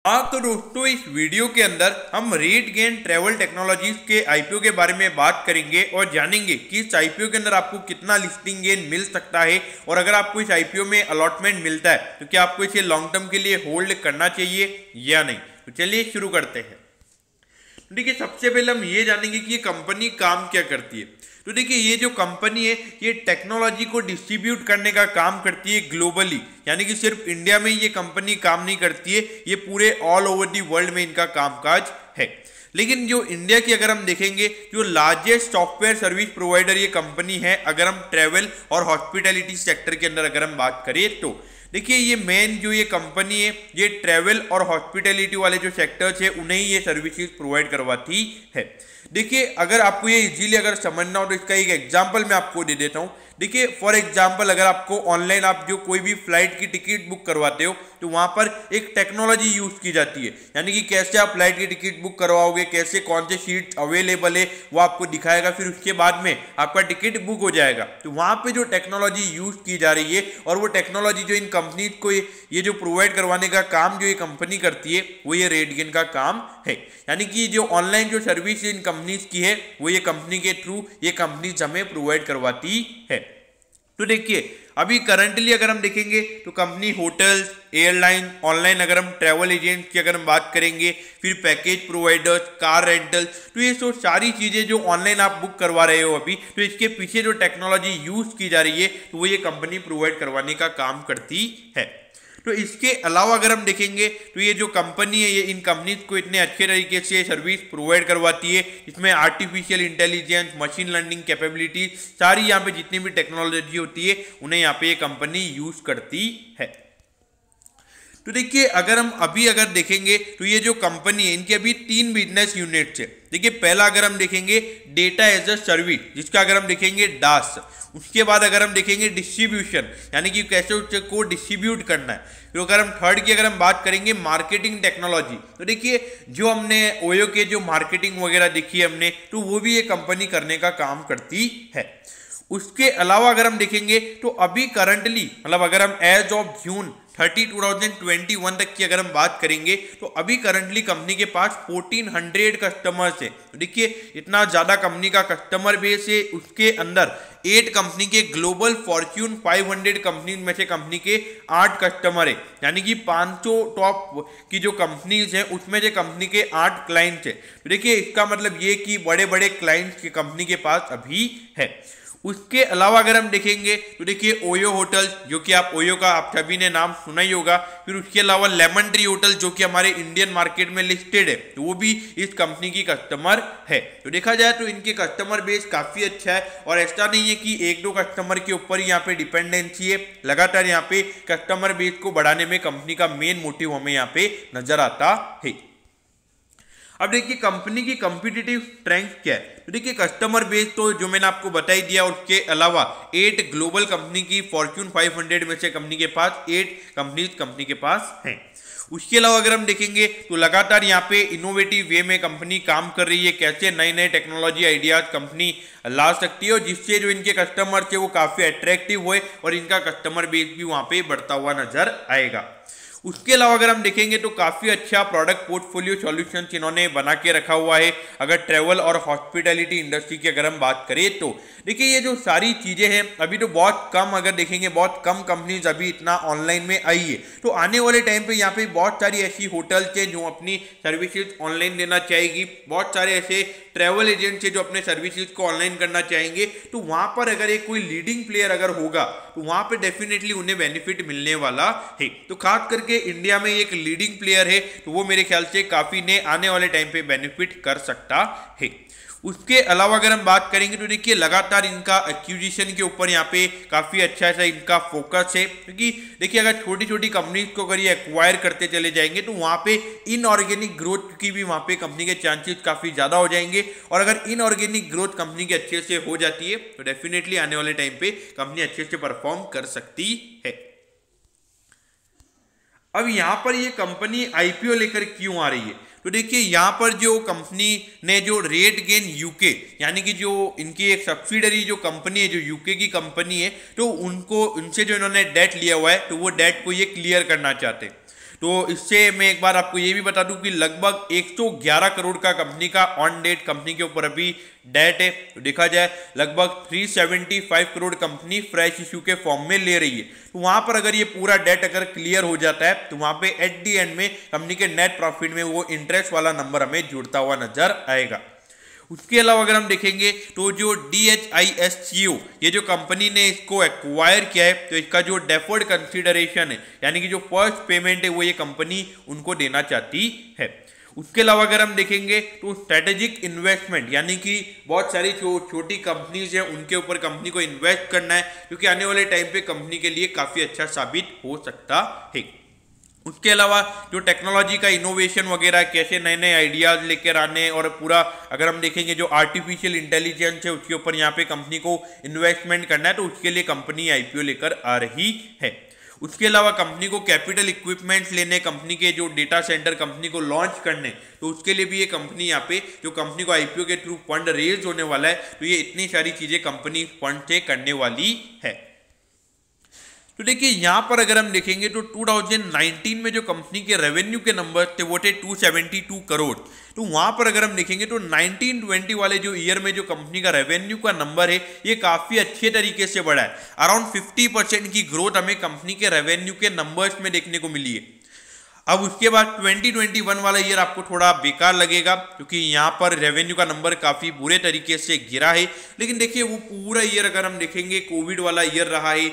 हाँ तो दोस्तों, इस वीडियो के अंदर हम RateGain ट्रैवल टेक्नोलॉजीज के आईपीओ के बारे में बात करेंगे और जानेंगे कि इस आईपीओ के अंदर आपको कितना लिस्टिंग गेन मिल सकता है और अगर आपको इस आईपीओ में अलॉटमेंट मिलता है तो क्या आपको इसे लॉन्ग टर्म के लिए होल्ड करना चाहिए या नहीं। तो चलिए शुरू करते हैं। देखिए, सबसे पहले हम ये जानेंगे कि ये कंपनी काम क्या करती है। तो देखिए, ये जो कंपनी है ये टेक्नोलॉजी को डिस्ट्रीब्यूट करने का काम करती है ग्लोबली, यानी कि सिर्फ इंडिया में ये कंपनी काम नहीं करती है, ये पूरे ऑल ओवर दी वर्ल्ड में इनका कामकाज है। लेकिन जो इंडिया की अगर हम देखेंगे, जो लार्जेस्ट सॉफ्टवेयर सर्विस प्रोवाइडर ये कंपनी है अगर हम ट्रैवल और हॉस्पिटैलिटी सेक्टर के अंदर अगर हम बात करें तो देखिए, ये मेन जो ये कंपनी है ये ट्रैवल और हॉस्पिटैलिटी वाले जो सेक्टर्स है उन्हें ये सर्विसेज प्रोवाइड करवाती है। देखिए, अगर आपको ये इजीली अगर समझना हो तो इसका एक एग्जांपल मैं आपको दे देता हूँ। देखिए, फॉर एग्जांपल अगर आपको ऑनलाइन आप जो कोई भी फ्लाइट की टिकट बुक करवाते हो तो वहाँ पर एक टेक्नोलॉजी यूज की जाती है, यानी कि कैसे आप फ्लाइट की टिकट बुक करवाओगे, कैसे कौन से सीट अवेलेबल है वो आपको दिखाएगा, फिर उसके बाद में आपका टिकट बुक हो जाएगा। तो वहाँ पे जो टेक्नोलॉजी यूज की जा रही है और वो टेक्नोलॉजी जो इन कंपनीज को ये जो प्रोवाइड करवाने का काम जो ये कंपनी करती है वो ये RateGain का काम है। यानी कि जो ऑनलाइन जो सर्विस इन कंपनीज की है वो ये कंपनी के थ्रू ये कंपनीज हमें प्रोवाइड करवाती है। तो देखिए, अभी करंटली अगर हम देखेंगे तो कंपनी होटल्स, एयरलाइन, ऑनलाइन अगर हम ट्रैवल एजेंट की अगर हम बात करेंगे, फिर पैकेज प्रोवाइडर्स, कार रेंटल्स, तो ये सब सारी चीज़ें जो ऑनलाइन आप बुक करवा रहे हो अभी, तो इसके पीछे जो टेक्नोलॉजी यूज की जा रही है तो वो ये कंपनी प्रोवाइड करवाने का काम करती है। तो इसके अलावा अगर हम देखेंगे तो ये जो कंपनी है ये इन कंपनीज को इतने अच्छे तरीके से सर्विस प्रोवाइड करवाती है, इसमें artificial intelligence, machine learning capability, सारी यहाँ पे जितनी भी टेक्नोलॉजी होती है उन्हें यहाँ पे ये कंपनी यूज करती है। तो देखिए, अगर हम अभी अगर देखेंगे तो ये जो कंपनी है इनके अभी 3 बिजनेस यूनिट्स है। देखिए, पहला अगर हम देखेंगे डेटा एज अ सर्विस, जिसका अगर हम देखेंगे डास, उसके बाद अगर हम देखेंगे डिस्ट्रीब्यूशन, यानी कि कैसे उसको डिस्ट्रीब्यूट करना है। तो अगर हम थर्ड की अगर हम बात करेंगे मार्केटिंग टेक्नोलॉजी, तो देखिए जो हमने ओयो के जो मार्केटिंग वगैरह देखी है हमने, तो वो भी ये कंपनी करने का काम करती है। उसके अलावा अगर हम देखेंगे तो अभी करंटली मतलब अगर हम एज ऑफ जून 30 2021 तक की अगर हम बात करेंगे तो अभी करंटली कंपनी के पास 1400 कस्टमर्स है। तो देखिए, इतना ज़्यादा कंपनी का कस्टमर बेस है। उसके अंदर 8 कंपनी के ग्लोबल फॉर्च्यून 500 कंपनी में से कंपनी के 8 कस्टमर है, यानी कि 500 टॉप की जो कंपनीज हैं उसमें से कंपनी के 8 क्लाइंट्स है। तो देखिए, इसका मतलब ये कि बड़े बड़े क्लाइंट्स की कंपनी के पास अभी है। उसके अलावा अगर हम देखेंगे तो देखिए ओयो होटल्स, जो कि आप ओयो का आप सभी ने नाम सुना ही होगा, फिर उसके अलावा लेमन ट्री होटल जो कि हमारे इंडियन मार्केट में लिस्टेड है, तो वो भी इस कंपनी की कस्टमर है। तो देखा जाए तो इनके कस्टमर बेस काफ़ी अच्छा है और ऐसा नहीं है कि 1-2 कस्टमर के ऊपर यहाँ पे डिपेंडेंसी है। लगातार यहाँ पे कस्टमर बेस को बढ़ाने में कंपनी का मेन मोटिव हमें यहाँ पे नजर आता है। अब देखिए, कंपनी की कॉम्पिटिटिव स्ट्रेंथ क्या है। तो देखिए, कस्टमर बेस तो जो मैंने आपको बता ही दिया, उसके अलावा 8 ग्लोबल कंपनी की फॉर्च्यून 500 में से कंपनी के पास 8 कंपनी के पास हैं। उसके अलावा अगर हम देखेंगे तो लगातार यहाँ पे इनोवेटिव वे में कंपनी काम कर रही है, कैसे नए नए टेक्नोलॉजी आइडियाज कंपनी ला सकती है और जिससे जो इनके कस्टमर थे वो काफ़ी अट्रैक्टिव हुए और इनका कस्टमर बेस भी वहाँ पे बढ़ता हुआ नजर आएगा। उसके अलावा अगर हम देखेंगे तो काफ़ी अच्छा प्रोडक्ट पोर्टफोलियो सॉल्यूशंस इन्होंने बना के रखा हुआ है। अगर ट्रैवल और हॉस्पिटैलिटी इंडस्ट्री की अगर हम बात करें तो देखिए, ये जो सारी चीज़ें हैं अभी तो बहुत कम अगर देखेंगे बहुत कम कंपनीज अभी इतना ऑनलाइन में आई है। तो आने वाले टाइम पे यहाँ पे बहुत सारी ऐसी होटल्स हैं जो अपनी सर्विसेज ऑनलाइन देना चाहेगी, बहुत सारे ऐसे ट्रैवल एजेंट्स हैं जो अपने सर्विसेज को ऑनलाइन करना चाहेंगे। तो वहाँ पर अगर एक कोई लीडिंग प्लेयर अगर होगा तो वहाँ पर डेफिनेटली उन्हें बेनिफिट मिलने वाला है। तो खास करके इंडिया में एक लीडिंग प्लेयर है तो वो मेरे ख्याल से काफी ने आने वाले टाइम पे बेनिफिट कर सकता है। उसके अलावा अगर हम बात करेंगे तो देखिए, लगातार इनका एक्विजिशन के ऊपर यहाँ पे काफी अच्छा सा इनका फोकस है, क्योंकि देखिए अगर छोटी छोटी कंपनीज को अगर ये एक्वायर करते चले जाएंगे तो वहाँ पे इनऑर्गेनिक ग्रोथ की भी वहाँ पे कंपनी के चांसेस काफी ज्यादा हो जाएंगे। और अगर इनऑर्गेनिक ग्रोथ कंपनी के अच्छे से हो जाती है तो डेफिनेटली आने वाले टाइम पे कंपनी अच्छे से परफॉर्म कर सकती है। अब यहाँ पर ये कंपनी आईपीओ लेकर क्यों आ रही है, तो देखिए यहाँ पर जो कंपनी ने जो RateGain यूके यानी कि जो इनकी एक सब्सिडरी जो कंपनी है जो यूके की कंपनी है, तो उनको उनसे जो इन्होंने डेट लिया हुआ है तो वो डेट को ये क्लियर करना चाहते हैं। तो इससे मैं एक बार आपको ये भी बता दूं कि लगभग 111 करोड़ का कंपनी का ऑन डेट कंपनी के ऊपर अभी डेट है। तो देखा जाए लगभग 375 करोड़ कंपनी फ्रेश इश्यू के फॉर्म में ले रही है। तो वहां पर अगर ये पूरा डेट अगर क्लियर हो जाता है तो वहां पे एट दी एंड में कंपनी के नेट प्रॉफिट में वो इंटरेस्ट वाला नंबर हमें जुड़ता हुआ नजर आएगा। उसके अलावा अगर हम देखेंगे तो जो DHISCO ये जो कंपनी ने इसको एक्वायर किया है तो इसका जो डेफर्ड कंसीडरेशन है यानी कि जो फर्स्ट पेमेंट है वो ये कंपनी उनको देना चाहती है। उसके अलावा अगर हम देखेंगे तो स्ट्रेटेजिक इन्वेस्टमेंट यानी कि बहुत सारी छोटी कंपनीज हैं उनके ऊपर कंपनी को इन्वेस्ट करना है क्योंकि आने वाले टाइम पे कंपनी के लिए काफ़ी अच्छा साबित हो सकता है। उसके अलावा जो टेक्नोलॉजी का इनोवेशन वगैरह कैसे नए नए आइडियाज लेकर आने और पूरा अगर हम देखेंगे जो आर्टिफिशियल इंटेलिजेंस है उसके ऊपर यहाँ पे कंपनी को इन्वेस्टमेंट करना है तो उसके लिए कंपनी IPO लेकर आ रही है। उसके अलावा कंपनी को कैपिटल इक्विपमेंट्स लेने, कंपनी के जो डेटा सेंटर कंपनी को लॉन्च करने, तो उसके लिए भी ये कंपनी यहाँ पे जो कंपनी को IPO के थ्रू फंड रेज होने वाला है तो ये इतनी सारी चीजें कंपनी फंड से करने वाली है। तो देखिए यहाँ पर अगर हम देखेंगे तो 2019 में जो कंपनी के रेवेन्यू के नंबर थे वो थे 272 करोड़। तो वहां पर अगर हम देखेंगे तो 19-20 वाले जो ईयर में जो कंपनी का रेवेन्यू का नंबर है ये काफी अच्छे तरीके से बढ़ा है। अराउंड 50% की ग्रोथ हमें कंपनी के रेवेन्यू के नंबर्स में देखने को मिली है। अब उसके बाद 2021 वाला ईयर आपको थोड़ा बेकार लगेगा क्योंकि यहाँ पर रेवेन्यू का नंबर काफ़ी बुरे तरीके से गिरा है। लेकिन देखिए वो पूरा ईयर अगर हम देखेंगे कोविड वाला ईयर रहा है,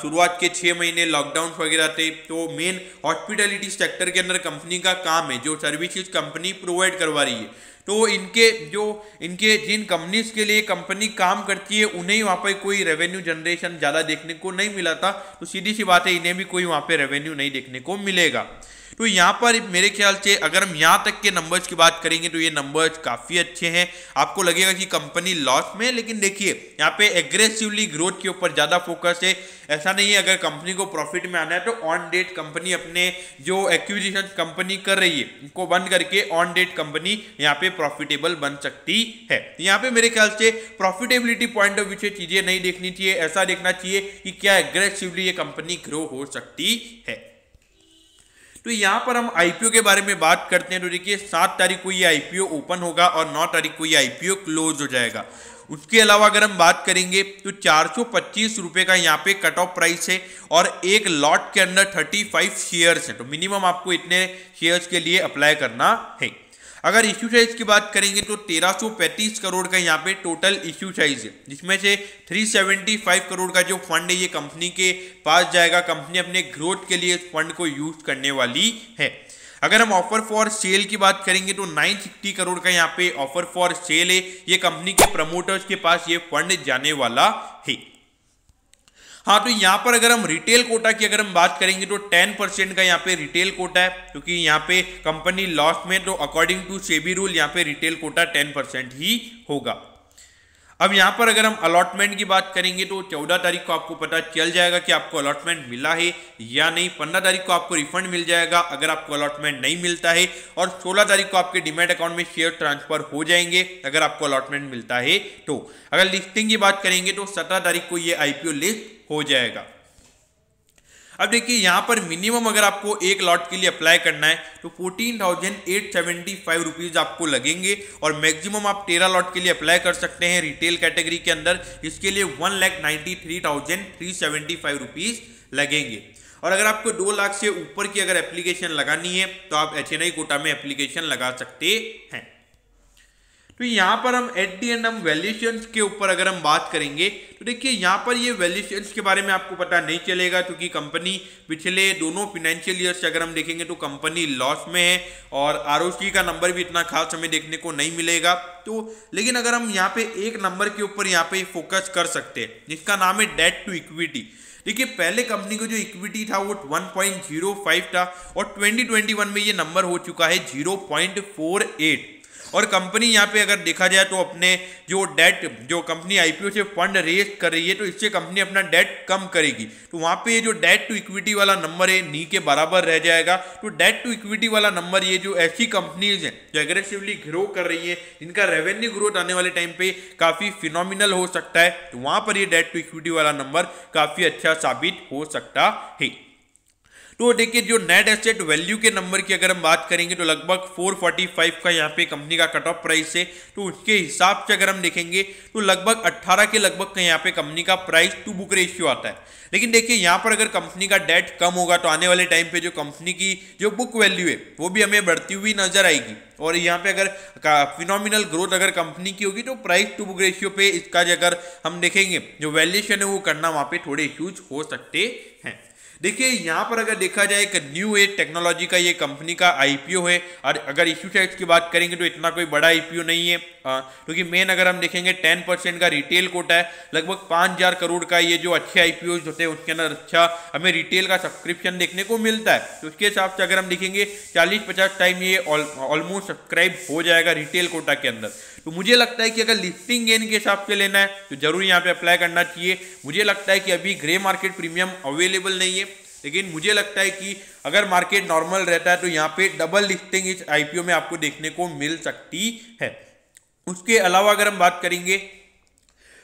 शुरुआत के 6 महीने लॉकडाउन वगैरह थे। तो मेन हॉस्पिटैलिटी सेक्टर के अंदर कंपनी का काम है, जो सर्विसेज कंपनी प्रोवाइड करवा रही है। तो इनके जिन कंपनीज के लिए कंपनी काम करती है उन्हें वहाँ पर कोई रेवेन्यू जनरेशन ज़्यादा देखने को नहीं मिला था। तो सीधी सी बात है इन्हें भी कोई वहाँ पे रेवेन्यू नहीं देखने को मिलेगा। तो यहाँ पर मेरे ख्याल से अगर हम यहाँ तक के नंबर्स की बात करेंगे तो ये नंबर्स काफ़ी अच्छे हैं। आपको लगेगा कि कंपनी लॉस में, लेकिन देखिए यहाँ पे एग्रेसिवली ग्रोथ के ऊपर ज़्यादा फोकस है। ऐसा नहीं है अगर कंपनी को प्रॉफिट में आना है तो ऑन डेट कंपनी अपने जो एक्विजिशन कंपनी कर रही है उनको बंद करके ऑन डेट कंपनी यहाँ पे प्रॉफिटेबल बन सकती है। यहाँ पे मेरे ख्याल से प्रॉफिटेबिलिटी पॉइंट ऑफ व्यू से चीज़ें नहीं देखनी चाहिए, ऐसा देखना चाहिए कि क्या एग्रेसिवली ये कंपनी ग्रो हो सकती है। तो यहाँ पर हम IPO के बारे में बात करते हैं तो देखिए 7 तारीख को ये IPO ओपन होगा और 9 तारीख को ये IPO क्लोज हो जाएगा। उसके अलावा अगर हम बात करेंगे तो 425 रुपये का यहाँ पे कट ऑफ प्राइस है और एक लॉट के अंदर 35 शेयर्स हैं। तो मिनिमम आपको इतने शेयर्स के लिए अप्लाई करना है। अगर इश्यू साइज की बात करेंगे तो 1335 करोड़ का यहाँ पे टोटल इश्यू साइज है, जिसमें से 375 करोड़ का जो फंड है ये कंपनी के पास जाएगा। कंपनी अपने ग्रोथ के लिए इस फंड को यूज करने वाली है। अगर हम ऑफर फॉर सेल की बात करेंगे तो 960 करोड़ का यहाँ पे ऑफर फॉर सेल है। ये कंपनी के प्रमोटर्स के पास ये फंड जाने वाला है। हाँ, तो यहाँ पर अगर हम रिटेल कोटा की अगर हम बात करेंगे तो 10% का यहाँ पे रिटेल कोटा है, क्योंकि यहाँ पे कंपनी लॉस में, तो अकॉर्डिंग टू सेबी रूल यहाँ पे रिटेल कोटा 10% ही होगा। अब यहाँ पर अगर हम अलॉटमेंट की बात करेंगे तो 14 तारीख को आपको पता चल जाएगा कि आपको अलॉटमेंट मिला है या नहीं। 15 तारीख को आपको रिफंड मिल जाएगा अगर आपको अलॉटमेंट नहीं मिलता है, और 16 तारीख को आपके डीमैट अकाउंट में शेयर ट्रांसफर हो जाएंगे अगर आपको अलॉटमेंट मिलता है। तो अगर लिस्टिंग की बात करेंगे तो 17 तारीख को ये IPO लिस्ट हो जाएगा। अब देखिए यहाँ पर मिनिमम अगर आपको एक लॉट के लिए अप्लाई करना है तो 14,875 रुपीज़ आपको लगेंगे, और मैक्सिमम आप 13 लॉट के लिए अप्लाई कर सकते हैं रिटेल कैटेगरी के अंदर। इसके लिए 1,93,375 रुपीज़ लगेंगे। और अगर आपको 2 लाख से ऊपर की अगर एप्लीकेशन लगानी है तो आप HNI कोटा में एप्लीकेशन लगा सकते हैं। तो यहाँ पर हम एट दी एंड हम वैल्यूएशंस के ऊपर अगर हम बात करेंगे तो देखिए यहाँ पर ये वैल्यूएशंस के बारे में आपको पता नहीं चलेगा, क्योंकि कंपनी पिछले दोनों फाइनेंशियल ईयर से अगर हम देखेंगे तो कंपनी लॉस में है, और ROC का नंबर भी इतना खास हमें देखने को नहीं मिलेगा। तो लेकिन अगर हम यहाँ पे एक नंबर के ऊपर यहाँ पे फोकस कर सकते हैं जिसका नाम है डेट टू इक्विटी। देखिए पहले कंपनी को जो इक्विटी था वो 1.05 था, और 2021 में ये नंबर हो चुका है 0.48। और कंपनी यहाँ पे अगर देखा जाए तो अपने जो डेट, जो कंपनी IPO से फंड रेज कर रही है तो इससे कंपनी अपना डेट कम करेगी। तो वहाँ पे जो डेट टू इक्विटी वाला नंबर है नी के बराबर रह जाएगा। तो डेट टू इक्विटी वाला नंबर, ये जो ऐसी कंपनीज हैं जो एग्रेसिवली ग्रो कर रही है, जिनका रेवेन्यू ग्रोथ आने वाले टाइम पे काफ़ी फिनोमिनल हो सकता है, तो वहाँ पर ये डेट टू इक्विटी वाला नंबर काफ़ी अच्छा साबित हो सकता है। तो देखिए जो नेट एसेट वैल्यू के नंबर की अगर हम बात करेंगे तो लगभग 445 का यहाँ पे कंपनी का कट ऑफ प्राइस है। तो उसके हिसाब से अगर हम देखेंगे तो लगभग 18 के लगभग का यहाँ पे कंपनी का प्राइस टू बुक रेशियो आता है। लेकिन देखिए यहाँ पर अगर कंपनी का डेट कम होगा तो आने वाले टाइम पे जो कंपनी की जो बुक वैल्यू है वो भी हमें बढ़ती हुई नजर आएगी। और यहाँ पे अगर फिनोमिनल ग्रोथ अगर कंपनी की होगी तो प्राइस टू बुक रेशियो पे इसका अगर हम देखेंगे जो वैल्यूएशन है वो करना वहाँ पे थोड़े इश्यूज हो सकते हैं। देखिए यहाँ पर अगर देखा जाए एक न्यू एज टेक्नोलॉजी का ये कंपनी का आईपीओ है। और अगर इश्यू साइज की बात करेंगे तो इतना कोई बड़ा आईपीओ नहीं है, क्योंकि मेन अगर हम देखेंगे 10% का रिटेल कोटा है। लगभग 5000 करोड़ का ये जो अच्छे आईपीओ होते हैं उसके अंदर अच्छा हमें रिटेल का सब्सक्रिप्शन देखने को मिलता है। तो उसके हिसाब से अगर हम देखेंगे 40-50 टाइम ये ऑलमोस्ट सब्सक्राइब हो जाएगा रिटेल कोटा के अंदर। तो मुझे लगता है कि अगर लिस्टिंग गेन के हिसाब से लेना है तो जरूर यहाँ पे अप्लाई करना चाहिए। मुझे लगता है कि अभी ग्रे मार्केट प्रीमियम अवेलेबल नहीं है, लेकिन मुझे लगता है कि अगर मार्केट नॉर्मल रहता है तो यहाँ पे डबल लिस्टिंग इस आईपीओ में आपको देखने को मिल सकती है। उसके अलावा अगर हम बात करेंगे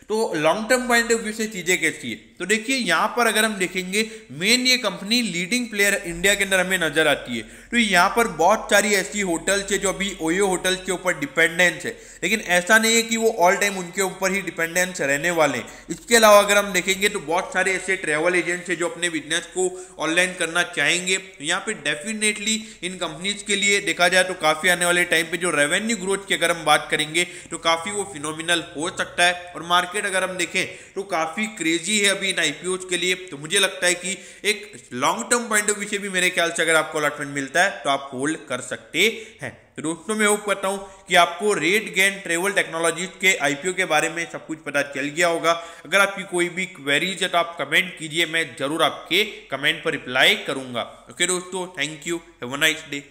तो long term point of view से चीजें कैसी है, तो देखिए यहाँ पर अगर हम देखेंगे मेन ये कंपनी लीडिंग प्लेयर इंडिया के अंदर हमें नजर आती है। तो यहाँ पर बहुत सारी ऐसी होटल्स है जो अभी ओयो होटल्स के ऊपर डिपेंडेंस है, लेकिन ऐसा नहीं है कि वो ऑल टाइम उनके ऊपर ही डिपेंडेंस रहने वाले हैं। इसके अलावा अगर हम देखेंगे तो बहुत सारे ऐसे ट्रैवल एजेंट्स है जो अपने बिजनेस को ऑनलाइन करना चाहेंगे। यहाँ पे डेफिनेटली इन कंपनीज के लिए देखा जाए तो काफी आने वाले टाइम पे जो रेवेन्यू ग्रोथ की अगर हम बात करेंगे तो काफी वो फिनोमिनल हो सकता है। और मार्केट अगर हम देखें तो काफी क्रेजी है अभी इन आईपीओ के लिए। तो मुझे लगता है कि एक long term point of view से भी मेरे ख्याल से अगर आपको अलॉटमेंट मिलता है तो आप होल्ड कर सकते हैं। तो दोस्तों मैं होप करता हूं कि आपको RateGain ट्रैवल टेक्नोलॉजीज के आईपीओ के बारे में सब कुछ पता चल गया होगा। अगर आपकी कोई भी क्वेरीज है तो आप कमेंट कीजिए, मैं जरूर आपके कमेंट पर रिप्लाई करूंगा। ओके दोस्तों, thank you, have a nice day.